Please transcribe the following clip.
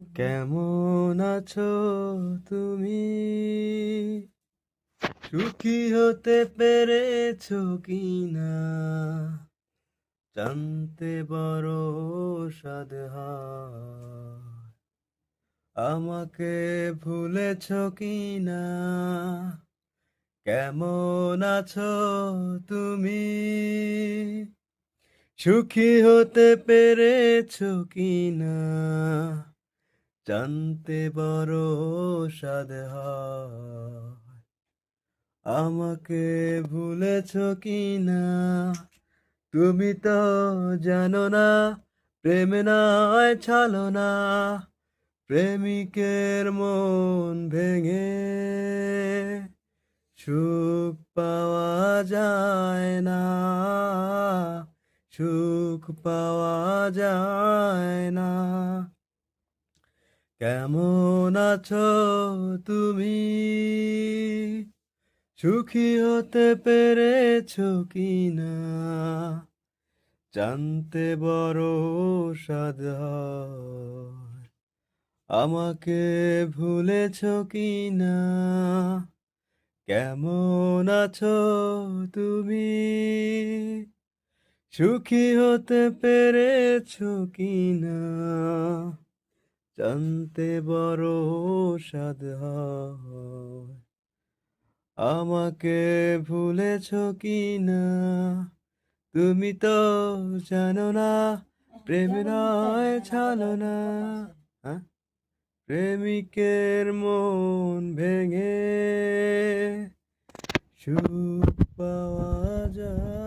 কেমন আছো তুমি? সুখী হতে পেরেছো কিনা জানতে বড় সাধ হয়। আমাকে ভুলেছো কিনা? কেমন আছো তুমি? সুখী হতে পেরেছো কিনা জানতে বড় সাধ হয়। আমাকে ভুলেছো কিনা? তুমি তো জানো না, প্রেম নয় ছলনা, প্রেমিকের মন ভেঙে সুখ পাওয়া যায় না, সুখ পাওয়া যায় না। কেমন আছো তুমি? সুখী হতে পেরেছো কিনা জানতে বড় সাধ হয়। আমাকে ভুলেছো কিনা? কেমন আছো তুমি? সুখী হতে পেরেছো কিনা জানতে বড় সাধ হয়। আমাকে ভুলেছো কিনা? তুমি তো জানো না, প্রেম নয় ছলনা, হ্যাঁ? প্রেমিকের মন ভেঙে সুখ পাওয়া যায়।